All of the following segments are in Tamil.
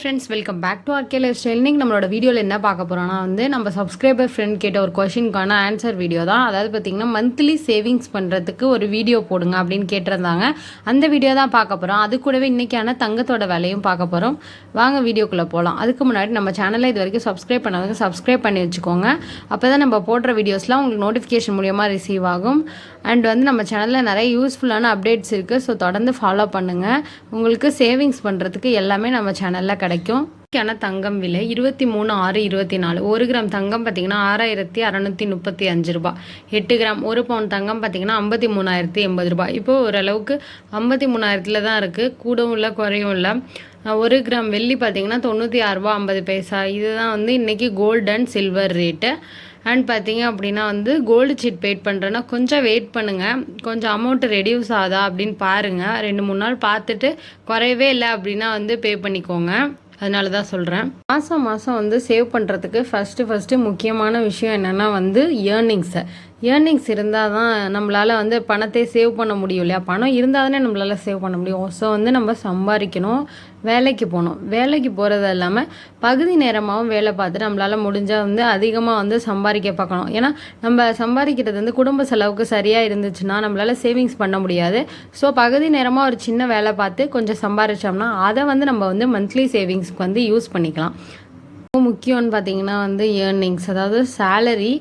Friends, welcome back to RK life style. இன்றைக்கி நம்மளோட வீடியோவில் என்ன பார்க்க போகிறோன்னா நம்ம சப்ஸ்கிரைபர் ஃப்ரெண்ட் கேட்ட ஒரு கொஷினுக்கான ஆன்சர் வீடியோ தான். அதாவது பார்த்திங்கன்னா மந்த்லி சேவிங்ஸ் பண்ணுறதுக்கு ஒரு வீடியோ போடுங்க அப்படின்னு கேட்டிருந்தாங்க. அந்த வீடியோ தான் பார்க்க போகிறோம். அது கூடவே இன்றைக்கான தங்கத்தோட விலையும் பார்க்க போகிறோம். வாங்க வீடியோக்குள்ளே போகலாம். அதுக்கு முன்னாடி நம்ம சேனலில் இது வரைக்கும் சப்ஸ்கிரைப் பண்ணாதவங்க சப்ஸ்கிரைப் பண்ணி வச்சுக்கோங்க. அப்போ தான் நம்ம போடுற வீடியோஸ்லாம் உங்களுக்கு நோட்டிஃபிகேஷன் மூலியமாக ரிசீவ் ஆகும். அண்ட் நம்ம சேனலில் நிறைய யூஸ்ஃபுல்லான அப்டேட்ஸ் இருக்குது. ஸோ தொடர்ந்து ஃபாலோ பண்ணுங்கள். உங்களுக்கு சேவிங்ஸ் பண்ணுறதுக்கு எல்லாமே நம்ம சேனலில் கிடைக்கும். தங்கம் விலை 23,624. 1 கிராம் தங்கம் பார்த்தீங்கன்னா 6,635 ரூபாய். 8 கிராம் 1 பவுன் தங்கம் பார்த்தீங்கன்னா 53,080 ரூபாய். இப்போது ஓரளவுக்கு 53,000 தான் இருக்குது. கூடவும் இல்லை குறையும் இல்லை. 1 கிராம் வெள்ளி பார்த்தீங்கன்னா 96 ரூபா 50 பைசா. இதுதான் இன்றைக்கி gold and silver rate. And பார்த்தீங்க அப்படின்னா கோல்டு சீட் பெய்ட் பண்ணுறேன்னா கொஞ்சம் வெயிட் பண்ணுங்கள். கொஞ்சம் அமௌண்ட்டு ரெடியூஸ் ஆகுதா அப்படின்னு பாருங்கள். 2-3 நாள் பார்த்துட்டு குறையவே இல்லை அப்படின்னா பே பண்ணிக்கோங்க. அதனால தான் சொல்கிறேன். மாதம் சேவ் பண்ணுறதுக்கு ஃபஸ்ட்டு முக்கியமான விஷயம் என்னென்னா ஏர்னிங்ஸ் இருந்தால் தான் நம்மளால் பணத்தை சேவ் பண்ண முடியும் இல்லையா? பணம் இருந்தால் தானே நம்மளால் சேவ் பண்ண முடியும். ஸோ நம்ம சம்பாதிக்கணும், வேலைக்கு போகணும். வேலைக்கு போகிறது இல்லாமல் பகுதி நேரமாகவும் வேலை பார்த்துட்டு நம்மளால் முடிஞ்சால் அதிகமாக சம்பாதிக்க பார்க்கணும். ஏன்னா நம்ம சம்பாதிக்கிறது குடும்ப செலவுக்கு சரியாக இருந்துச்சுன்னா நம்மளால் சேவிங்ஸ் பண்ண முடியாது. ஸோ பகுதி நேரமாக ஒரு சின்ன வேலை பார்த்து கொஞ்சம் சம்பாதிச்சோம்னா அதை நம்ம மந்த்லி சேவிங்ஸ்க்கு யூஸ் பண்ணிக்கலாம். முக்கியம்னு பார்த்தீங்கன்னா ஏர்னிங்ஸ், அதாவது சேலரி.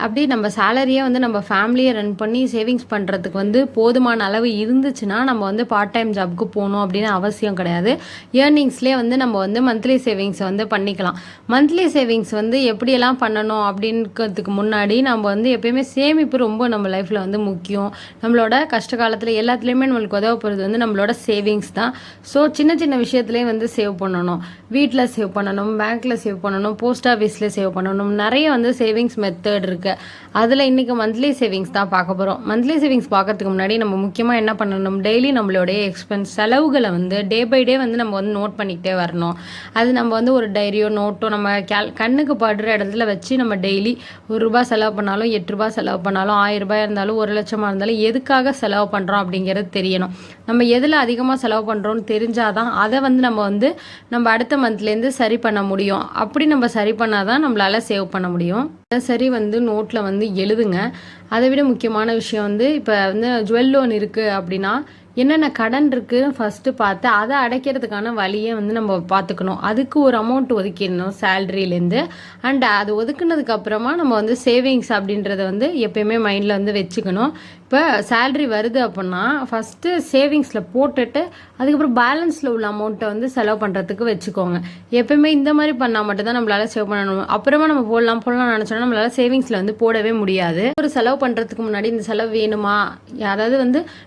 அப்படி நம்ம சேலரியை நம்ம ஃபேமிலியை ரன் பண்ணி சேவிங்ஸ் பண்ணுறதுக்கு போதுமான அளவு இருந்துச்சுன்னா நம்ம பார்ட் டைம் ஜாப்க்கு போகணும் அப்படின்னு அவசியம் கிடையாது. ஏர்னிங்ஸ்லேயே நம்ம மந்த்லி சேவிங்ஸை பண்ணிக்கலாம். மந்த்லி சேவிங்ஸ் எப்படியெல்லாம் பண்ணணும் அப்படின்றதுக்கு முன்னாடி நம்ம எப்பயுமே சேமிப்பு ரொம்ப நம்ம லைஃப்பில் முக்கியம். நம்மளோட கஷ்ட காலத்தில் எல்லாத்துலேயுமே நம்மளுக்கு உதவப்படுறது நம்மளோட சேவிங்ஸ் தான். ஸோ சின்ன விஷயத்துலேயும் சேவ் பண்ணணும். வீட்டில் சேவ் பண்ணணும், பேங்க்கில் சேவ் பண்ணணும், போஸ்ட் ஆஃபீஸில் சேவ் பண்ணணும். நிறைய சேவிங்ஸ் மெத்தட் இருக்கு. அதில் இன்றைக்கி மந்த்லி சேவிங்ஸ் தான் பார்க்க போகிறோம். மந்த்லி சேவிங்ஸ் பார்க்கறதுக்கு முன்னாடி நம்ம முக்கியமாக என்ன பண்ணணும், டெய்லி நம்மளுடைய எக்ஸ்பென்ஸ் செலவுகளை டே பை டே நம்ம நோட் பண்ணிக்கிட்டே வரணும். அது நம்ம ஒரு டைரியோ நோட்டோ நம்ம கண்ணுக்கு படுற இடத்துல வச்சு நம்ம டெய்லி ₹1 செலவு பண்ணாலும், ₹8 செலவு பண்ணாலும், ₹1000 இருந்தாலும், 1,00,000 இருந்தாலும் எதுக்காக செலவு பண்ணுறோம் அப்படிங்கிறது தெரியணும். நம்ம எதில் அதிகமாக செலவு பண்ணுறோன்னு தெரிஞ்சாதான் அதை நம்ம அடுத்த மந்த்லேருந்து சரி பண்ண முடியும். அப்படி நம்ம சரி பண்ணால் தான் நம்மளால் சேவ் பண்ண முடியும். சரி நோட்டில் எழுதுங்க. அதை விட முக்கியமான விஷயம் இப்போ ஜுவல் லோன் இருக்குது அப்படின்னா என்னென்ன கடன் இருக்குன்னு ஃபஸ்ட்டு பார்த்து அதை அடைக்கிறதுக்கான வழியை நம்ம பார்த்துக்கணும். அதுக்கு ஒரு அமௌண்ட் ஒதுக்கிடணும் சேலரியிலேருந்து. அண்ட் அது ஒதுக்குனதுக்கப்புறமா நம்ம சேவிங்ஸ் அப்படின்றத எப்பயுமே மைண்டில் வச்சுக்கணும். இப்போ சேலரி வருது அப்படின்னா ஃபஸ்ட்டு சேவிங்ஸில் போட்டுட்டு அதுக்கப்புறம் பேலன்ஸில் உள்ள அமௌண்ட்டை செலவு பண்ணுறதுக்கு வச்சுக்கோங்க. எப்பயுமே இந்த மாதிரி பண்ணால் மட்டும்தான் நம்மளால் சேவ் பண்ணணும். அப்புறமா நம்ம போடலாம் நினச்சோன்னா நம்மளால் சேவிங்ஸில் போடவே முடியாது. ஒரு செலவு பண்ணுறதுக்கு முன்னாடி இந்த செலவு வேணுமா, அதாவது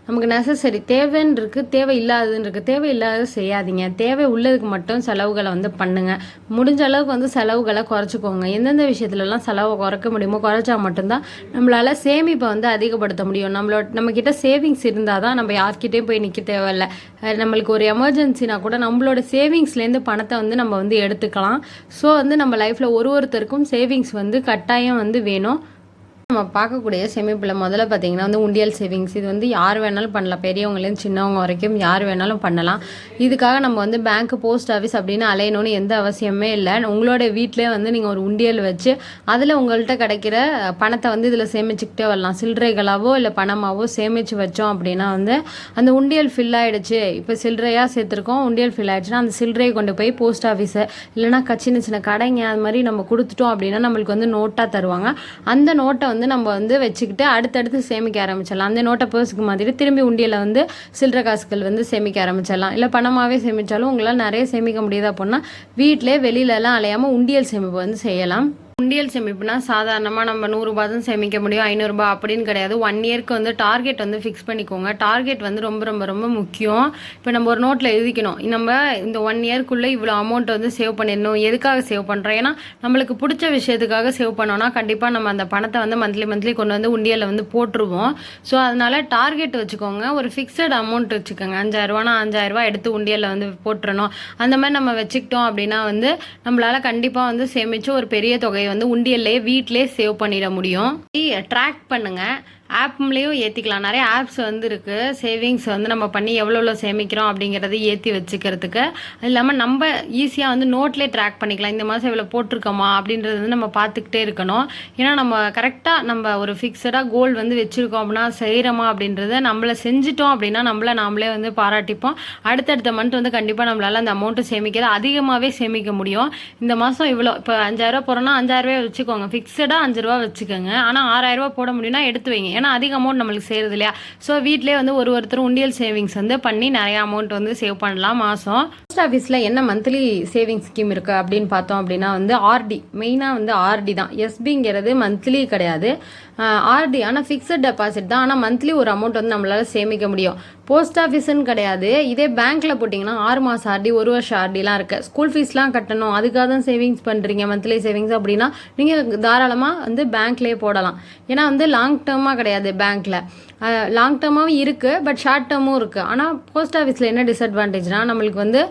நமக்கு நெசசரி தேவைன்னு இருக்குது, தேவை இல்லாததுன்னு இருக்குது. தேவை இல்லாத செய்யாதீங்க. தேவை உள்ளதுக்கு மட்டும் செலவுகளை பண்ணுங்கள். முடிஞ்ச அளவுக்கு செலவுகளை குறைச்சிக்கோங்க. எந்தெந்த விஷயத்துலலாம் செலவை குறைக்க முடியுமோ குறைச்சா மட்டும்தான் நம்மளால் சேமிப்பை அதிகப்படுத்த முடியும். நம்மக்கிட்ட சேவிங்ஸ் இருந்தால் தான் நம்ம யார்கிட்டையும் போய் நிற்க தேவையில்லை. நம்மளுக்கு ஒரு எமர்ஜென்சினா கூட நம்மளோட சேவிங்ஸ்லேருந்து பணத்தை நம்ம எடுத்துக்கலாம். ஸோ நம்ம லைஃப்பில் ஒருத்தருக்கும் சேவிங்ஸ் கட்டாயம் வேணும். நம்ம பார்க்கக்கூடிய சேமிப்பில் முதல்ல பார்த்தீங்கன்னா உண்டியல் சேவிங்ஸ். இது யார் வேணாலும் பண்ணலாம். பெரியவங்கலேருந்து சின்னவங்க வரைக்கும் யார் வேணாலும் பண்ணலாம். இதுக்காக நம்ம பேங்க்கு, போஸ்ட் ஆஃபீஸ் அப்படின்னு அலையணும்னு எந்த அவசியமே இல்லை. உங்களோட வீட்டிலே நீங்கள் ஒரு உண்டியல் வச்சு அதில் உங்கள்கிட்ட கிடைக்கிற பணத்தை இதில் சேமிச்சுக்கிட்டே வரலாம். சில்லறைகளாவோ இல்லை பணமாவோ சேமித்து வச்சோம் அப்படின்னா அந்த உண்டியல் ஃபில் ஆகிடுச்சு. இப்போ சில்லறையாக சேர்த்துருக்கோம், உண்டியல் ஃபில் ஆகிடுச்சுன்னா அந்த சில்லறையை கொண்டு போய் போஸ்ட் ஆஃபீஸு இல்லைனா சின்ன கடைங்க அது மாதிரி நம்ம கொடுத்துட்டோம் அப்படின்னா நம்மளுக்கு நோட்டாக தருவாங்க. அந்த நோட்டை நம்ம வச்சுக்கிட்டு அடுத்தடுத்து சேமிக்க ஆரம்பிச்சிடலாம். அந்த நோட்டை பர்ஸுக்கு மாதிரி திரும்பி உண்டியில் சில்லறை காசுகள் சேமிக்க ஆரம்பிச்சிடலாம். இல்லை பணமாகவே சேமித்தாலும் உங்களால் நிறைய சேமிக்க முடியுது அப்படின்னா வீட்டிலே வெளியிலலாம் அலையாமல் உண்டியல் சேமிப்பு செய்யலாம். உண்டியல் சேமிப்புனா சாதாரணமாக நம்ம ₹100 தான் சேமிக்க முடியும், ₹500 அப்படின்னு கிடையாது. 1 இயர்க்கு டார்கெட் ஃபிக்ஸ் பண்ணிக்கோங்க. டார்கெட் ரொம்ப ரொம்ப ரொம்ப முக்கியம். இப்போ நம்ம ஒரு நோட்டில் எழுதிக்கணும், நம்ம இந்த 1 இயர்க்குள்ளே இவ்வளோ அமௌண்ட் சேவ் பண்ணிடணும். எதுக்காக சேவ் பண்ணுறோம்? ஏன்னா நம்மளுக்கு பிடிச்ச விஷயத்துக்காக சேவ் பண்ணோன்னா கண்டிப்பாக நம்ம அந்த பணத்தை மந்த்லி கொண்டு உண்டியலில் போட்டுருவோம். ஸோ அதனால் டார்கெட் வச்சுக்கோங்க. ஒரு ஃபிக்ஸட் அமௌண்ட் வச்சுக்கோங்க. ₹5,000னா ₹5,000 எடுத்து உண்டியலில் போட்டுறணும். அந்த மாதிரி நம்ம வச்சுக்கிட்டோம் அப்படின்னா நம்மளால் கண்டிப்பாக சேமித்து ஒரு பெரிய தொகை உண்டியல்லையே வீட்டிலே சேவ் பண்ணிட முடியும். ட்ராக் பண்ணுங்கள். ஆப்லேயும் ஏற்றிக்கலாம். நிறைய ஆப்ஸ் வந்து இருக்குது சேவிங்ஸ் வந்து நம்ம பண்ணி எவ்வளோ சேமிக்கிறோம் அப்படிங்கிறத ஏற்றி வச்சுக்கிறதுக்கு. அது இல்லாமல் நம்ம ஈஸியாக வந்து நோட்லேயே ட்ராக் பண்ணிக்கலாம். இந்த மாதம் இவ்வளோ போட்டிருக்கோமா அப்படின்றது வந்து நம்ம பார்த்துக்கிட்டே இருக்கணும். ஏன்னா நம்ம கரெக்டாக நம்ம ஒரு ஃபிக்ஸடாக கோல் வந்து வச்சுருக்கோம் அப்படின்னா செய்கிறோமா அப்படின்றத நம்மளை செஞ்சிட்டோம் அப்படின்னா நாமளே வந்து பாராட்டிப்போம். அடுத்தடுத்த மந்த் வந்து கண்டிப்பாக நம்மளால் அந்த அமௌண்ட்டு சேமிக்கிறது அதிகமாகவே சேமிக்க முடியும். இந்த மாதம் இவ்வளோ இப்போ 5000 போகிறோன்னா 5000 வச்சுக்கோங்க, ஃபிக்ஸடாக 5 ரூபா வச்சுக்கோங்க. ஆனால் 6000 போட முடியும்னா எடுத்து வைங்க. ஏன்னா அதிக அமௌண்ட் நம்மளுக்கு சேருது இல்லையா. ஸோ வீட்டிலே வந்து ஒருத்தரும் உண்டியல் சேவிங்ஸ் வந்து பண்ணி நிறைய அமௌண்ட் வந்து சேவ் பண்ணலாம் மாதம். போஸ்ட் ஆஃபீஸில் என்ன மந்த்லி சேவிங்ஸ் ஸ்கீம் இருக்குது அப்படின்னு பார்த்தோம் அப்படின்னா வந்து ஆர்டி, மெயினாக வந்து ஆர்டி தான். எஸ்பிங்கிறது மந்த்லி கிடையாது, ஆர்டி. ஆனால் ஃபிக்ஸட் டெபாசிட் தான். ஆனால் மந்த்லி ஒரு அமௌண்ட் வந்து நம்மளால் சேமிக்க முடியும். போஸ்ட் ஆஃபீஸுன்னு கிடையாது. இதே பேங்க்கில் போட்டிங்கன்னா 6 மாதம் ஆர்டி, 1 வருஷம் ஆர்டிலாம் இருக்குது. ஸ்கூல் ஃபீஸ்லாம் கட்டணும், அதுக்காக தான் சேவிங்ஸ் பண்ணுறீங்க மந்த்லி சேவிங்ஸ் அப்படின்னா நீங்கள் தாராளமாக வந்து பேங்க்லேயே போடலாம். ஏன்னா வந்து லாங் டேர்மாக கிடையாது பேங்க்கில், லாங் டேர்மாகவும் இருக்குது பட் ஷார்ட் டேர்மும் இருக்குது. ஆனால் போஸ்ட் ஆஃபீஸில் என்ன டிஸ்அட்வான்டேஜ்னால் நம்மளுக்கு வந்து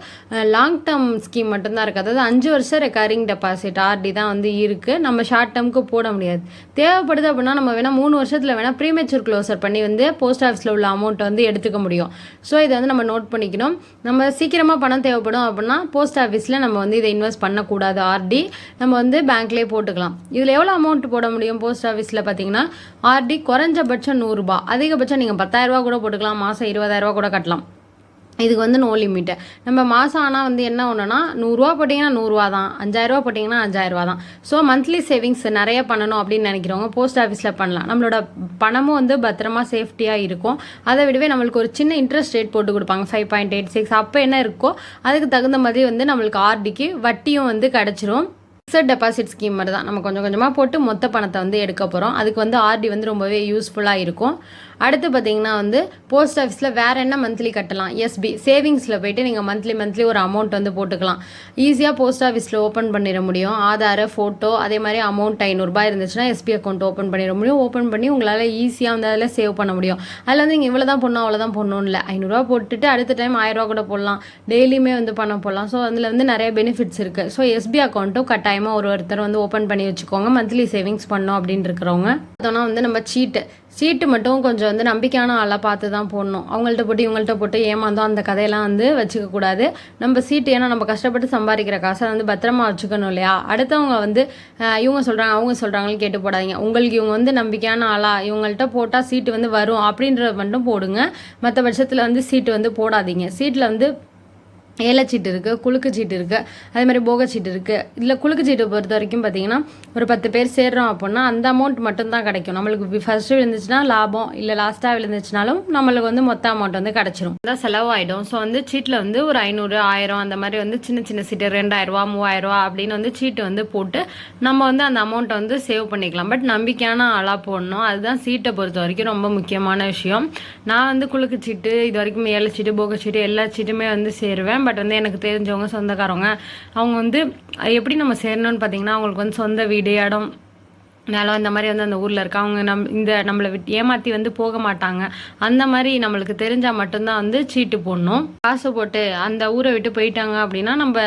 லாங் டேர்ம் ஸ்கீம் மட்டும்தான் இருக்குது. அதாவது 5 வருஷம் ரெக்கரிங் டெபாசிட் ஆர்டி தான் வந்து இருக்குது. நம்ம ஷார்ட் டேர்முக்கு போட முடியாது. தேவைப்படுது அப்படின்னா நம்ம வேணால் 3 வருஷத்தில் வேணால் ப்ரீமெச்சூர் க்ளோசர் பண்ணி வந்து போஸ்ட் ஆஃபீஸில் உள்ள அமௌண்ட்டை வந்து எடுத்துக்க முடியும். ஸோ இதை வந்து நம்ம நோட் பண்ணிக்கணும். நம்ம சீக்கிரமாக பணம் தேவைப்படும் அப்படின்னா போஸ்ட் ஆஃபீஸில் நம்ம வந்து இதை இன்வெஸ்ட் பண்ணக்கூடாது. ஆர்டி நம்ம வந்து பேங்க்லேயே போட்டுக்கலாம். இதில் எவ்வளோ அமௌண்ட் போட முடியும் போஸ்ட் ஆஃபீஸில் பார்த்தீங்கன்னா ஆர்டி குறைஞ்சபட்சம் 100 ரூபா, அதிகபட்சம் நீங்கள் 10,000 கூட போட்டுக்கலாம், மாதம் 20,000 கூட கட்டலாம். இதுக்கு வந்து நோ லிமிட்டு. நம்ம மாதம் ஆனால் வந்து என்ன ஒன்றுனா 100 ரூபா போட்டிங்கன்னா 100 ரூபா தான், 5000 ரூபா போட்டிங்கன்னா 5000 ரூபா தான். ஸோ மந்த்லி சேவிங்ஸ் நிறைய பண்ணணும் அப்படின்னு நினைக்கிறவங்க போஸ்ட் ஆஃபீஸில் பண்ணலாம். நம்மளோட பணமும் வந்து பத்திரமா சேஃப்டியாக இருக்கும். அதை விடவே நம்மளுக்கு ஒரு சின்ன இன்ட்ரெஸ்ட் ரேட் போட்டு கொடுப்பாங்க 5.86. அப்போ என்ன இருக்கோ அதுக்கு தகுந்த மாதிரி வந்து நம்மளுக்கு ஆர்டிக்கு வட்டியும் வந்து கிடச்சிரும். ஃபிக்ஸட் டெபாசிட் ஸ்கீம் மாதிரி தான். நம்ம கொஞ்சம் கொஞ்சமாக போட்டு மொத்த பணத்தை வந்து எடுக்க போகிறோம். அதுக்கு வந்து ஆர்டி வந்து ரொம்பவே யூஸ்ஃபுல்லாக இருக்கும். அடுத்து பார்த்தீங்கன்னா வந்து போஸ்ட் ஆஃபீஸில் வேறு என்ன மந்த்லி கட்டலாம். எஸ்பி சேவிங்ஸில் போய்ட்டு நீங்கள் மந்த்லி ஒரு அமௌண்ட் வந்து போட்டுக்கலாம். ஈஸியாக போஸ்ட் ஆஃபீஸில் ஓப்பன் பண்ணிட முடியும். ஆதார், ஃபோட்டோ, அதே மாதிரி அமௌண்ட் 500 ரூபாய் இருந்துச்சுன்னா எஸ்பி அக்கௌண்ட் ஓப்பன் பண்ணிட முடியும். ஓப்பன் பண்ணி உங்களால் ஈஸியாக வந்து அதில் சேவ் பண்ண முடியும். அதில் வந்து நீங்கள் இவ்வளோ தான் போடணும் அவ்வளோதான் போடணும் இல்லை, 500 ரூபா போட்டுட்டு அடுத்த டைம் 1000 ரூபா கூட போடலாம், டெய்லியுமே வந்து பணம் போடலாம். ஸோ அதில் வந்து நிறைய பெனிஃபிட்ஸ் இருக்குது. ஸோ எஸ்பி அக்கௌண்ட்டும் கட்டாயமாக ஒருத்தர் வந்து ஓப்பன் பண்ணி வச்சுக்கோங்க மந்த்லி சேவிங்ஸ் பண்ணோம் அப்படின்னு இருக்கிறவங்க. அதனால் வந்து நம்ம சீட்டு மட்டும் கொஞ்சம் வந்து நம்பிக்கையான ஆளாக பார்த்து தான் போடணும். அவங்கள்ட்ட போட்டு இவங்கள்ட்ட போட்டு ஏமாந்தோம் அந்த கதையெல்லாம் வந்து வச்சுக்கக்கூடாது. நம்ம சீட்டு, ஏன்னா நம்ம கஷ்டப்பட்டு சம்பாதிக்கிற காசை வந்து பத்திரமா வச்சுக்கணும் இல்லையா. அடுத்தவங்க வந்து இவங்க சொல்கிறாங்க அவங்க சொல்கிறாங்கன்னு கேட்டு போடாதீங்க. உங்களுக்கு இவங்க வந்து நம்பிக்கையான ஆளாக இவங்கள்ட்ட போட்டால் சீட்டு வந்து வரும் அப்படின்றத மட்டும் போடுங்க. மற்ற பட்சத்தில் வந்து சீட்டு வந்து போடாதீங்க. சீட்டில் வந்து ஏலச்சீட்டு இருக்குது, குலுக்கு சீட்டு இருக்குது, அதே மாதிரி போக சீட்டு இருக்குது. இதில் குலுக்கு சீட்டை பொறுத்த வரைக்கும் பார்த்தீங்கன்னா ஒரு 10 பேர் சேர்றோம் அப்படின்னா அந்த அமௌண்ட் மட்டும்தான் கிடைக்கும். நம்மளுக்கு ஃபஸ்ட்டு விழுந்துச்சுன்னா லாபம், இல்லை லாஸ்ட்டாக விழுந்துச்சுனாலும் நம்மளுக்கு வந்து மொத்த அமௌண்ட் வந்து கிடச்சிரும். அதான் செலவாயிடும். ஸோ வந்து சீட்டில் வந்து ஒரு 500, 1000 அந்த மாதிரி வந்து சின்ன சின்ன சீட்டு 2000 ரூபா 3000 ரூபா அப்படின்னு வந்து சீட்டு வந்து போட்டு நம்ம வந்து அந்த அமௌண்ட்டை வந்து சேவ் பண்ணிக்கலாம். பட் நம்பிக்கையான ஆளாக போடணும். அதுதான் சீட்டை பொறுத்த வரைக்கும் ரொம்ப முக்கியமான விஷயம். நான் வந்து குலுக்கு சீட்டு, இது வரைக்கும் ஏலச்சீட்டு, போக சீட்டு எல்லா சீட்டுமே வந்து சேருவேன். பட் வந்து எனக்கு தெரிஞ்சவங்க சொந்தக்காரவங்க அவங்க வந்து எப்படி நம்ம சேரணும்னு பார்த்தீங்கன்னா அவங்களுக்கு வந்து சொந்த வீடு, இடம், நிலம் இந்த மாதிரி வந்து அந்த ஊரில் இருக்க அவங்க நம்மளை ஏமாற்றி வந்து போக மாட்டாங்க. அந்த மாதிரி நம்மளுக்கு தெரிஞ்சால் மட்டும்தான் வந்து சீட்டு போடணும். காசு போட்டு அந்த ஊரை விட்டு போயிட்டாங்க அப்படின்னா நம்ம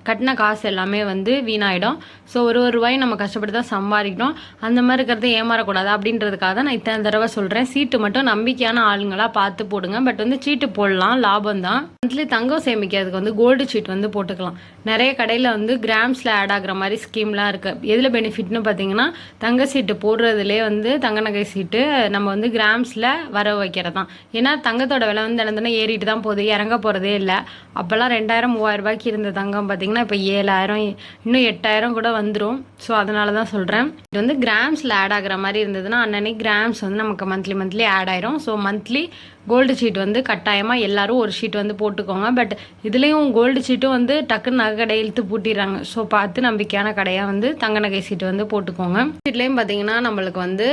கட்டின காசு எல்லாமே வந்து வீணாயிடும். ஸோ ஒரு ரூபாயும் நம்ம கஷ்டப்பட்டு தான் சம்பாதிக்கணும். அந்த மாதிரி இருக்கிறத ஏமாறக்கூடாது அப்படின்றதுக்காக தான் நான் இத்தனை தடவை சொல்கிறேன். சீட்டு மட்டும் நம்பிக்கையான ஆளுங்களாக பார்த்து போடுங்க. பட் வந்து சீட்டு போடலாம், லாபம் தான். மந்த்லி தங்கம் சேமிக்கிறதுக்கு வந்து கோல்டு சீட் வந்து போட்டுக்கலாம். நிறைய கடையில் வந்து கிராம்ஸில் ஆட் ஆகிற மாதிரி ஸ்கீம்லாம் இருக்குது. எதில் பெனிஃபிட்னு பார்த்தீங்கன்னா தங்க சீட்டு போடுறதுலே வந்து தங்க நகை சீட்டு நம்ம வந்து கிராம்ஸில் வர வைக்கிறது தான். ஏன்னா தங்கத்தோட விலை வந்து தினம் ஏறிட்டு தான் போகுது, இறங்க போகிறதே இல்லை. அப்போல்லாம் 2000, 3000 ரூபாய்க்கு இருந்த தங்கம் பார்த்திங்கன்னா இப்போ 7000, இன்னும் 8000 கூட வந்துடும். ஸோ அதனால தான் சொல்கிறேன். இது வந்து கிராம்ஸில் ஆட் ஆகிற மாதிரி இருந்ததுன்னா அன்னன்னைக்கு கிராம்ஸ் வந்து நமக்கு மந்த்லி ஆட் ஆயிரும். ஸோ மந்த்லி கோல்டு சீட் வந்து கட்டாயமாக எல்லோரும் ஒரு ஷீட் வந்து போட்டுக்கோங்க. பட் இதுலேயும் கோல்டு சீட்டும் வந்து டக்குன்னு நகை கடை இழுத்து பூட்டிடுறாங்க. ஸோ பார்த்து நம்பிக்கையான கடையாக வந்து தங்க நகை சீட்டு வந்து போட்டுக்கோங்க. சீட்லேயும் பார்த்தீங்கன்னா நம்மளுக்கு வந்து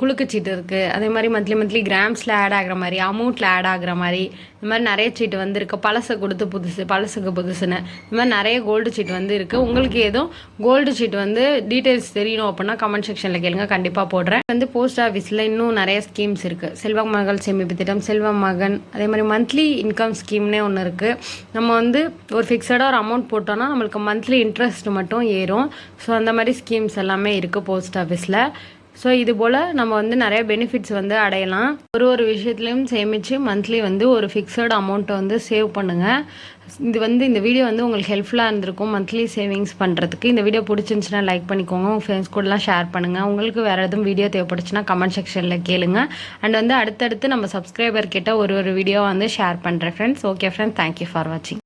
குலுக்கு சீட்டு இருக்குது. அதே மாதிரி மந்த்லி கிராம்ஸில் ஆட் ஆகிற மாதிரி, அமௌண்ட்டில் ஆட் ஆகிற மாதிரி இந்த மாதிரி நிறைய சீட்டு வந்து இருக்குது. பழசை கொடுத்து பழசுக்கு புதுசுன்னு இந்த மாதிரி நிறைய கோல்டு சீட் வந்து இருக்குது. உங்களுக்கு எதுவும் கோல்டு சீட் வந்து டீட்டெயில்ஸ் தெரியணும் அப்படின்னா கமெண்ட் செக்ஷனில் கேளுங்க, கண்டிப்பாக போடுறேன். வந்து போஸ்ட் ஆஃபீஸில் இன்னும் நிறைய ஸ்கீம்ஸ் இருக்குது. செல்வ மகள் சேமிப்பு திட்டம், செல்வ மகன், அதே மாதிரி மந்த்லி இன்கம் ஸ்கீம்னே ஒன்று இருக்குது. நம்ம வந்து ஒரு ஃபிக்ஸடாக ஒரு அமௌண்ட் போட்டோன்னா நம்மளுக்கு மந்த்லி இன்ட்ரெஸ்ட் மட்டும் ஏறும். ஸோ அந்த மாதிரி ஸ்கீம்ஸ் எல்லாமே இருக்குது போஸ்ட் ஆஃபீஸில். ஸோ இது போல் நம்ம வந்து நிறைய பெனிஃபிட்ஸ் வந்து அடையலாம். ஒரு விஷயத்துலையும் சேமித்து மந்த்லி வந்து ஒரு ஃபிக்ஸட் அமௌண்ட்டை வந்து சேவ் பண்ணுங்கள். இந்த வீடியோ வந்து உங்களுக்கு ஹெல்ப்ஃபுல்லாக இருந்திருக்கும் மந்த்லி சேவிங்ஸ் பண்ணுறதுக்கு. இந்த வீடியோ பிடிச்சிருந்துச்சுன்னா லைக் பண்ணிக்கோங்க, உங்கள் ஃப்ரெண்ட்ஸ் கூடலாம் ஷேர் பண்ணுங்கள். உங்களுக்கு வேறு எதுவும் வீடியோ தேவைப்பட்டுச்சுன்னா கமெண்ட் செக்ஷனில் கேளுங்க. அண்ட் வந்து அடுத்தடுத்து நம்ம சப்ஸ்கிரைபர் கிட்ட ஒரு வீடியோ வந்து ஷேர் பண்ணுறேன் friends. Okay friends, thank you for வாட்சிங்.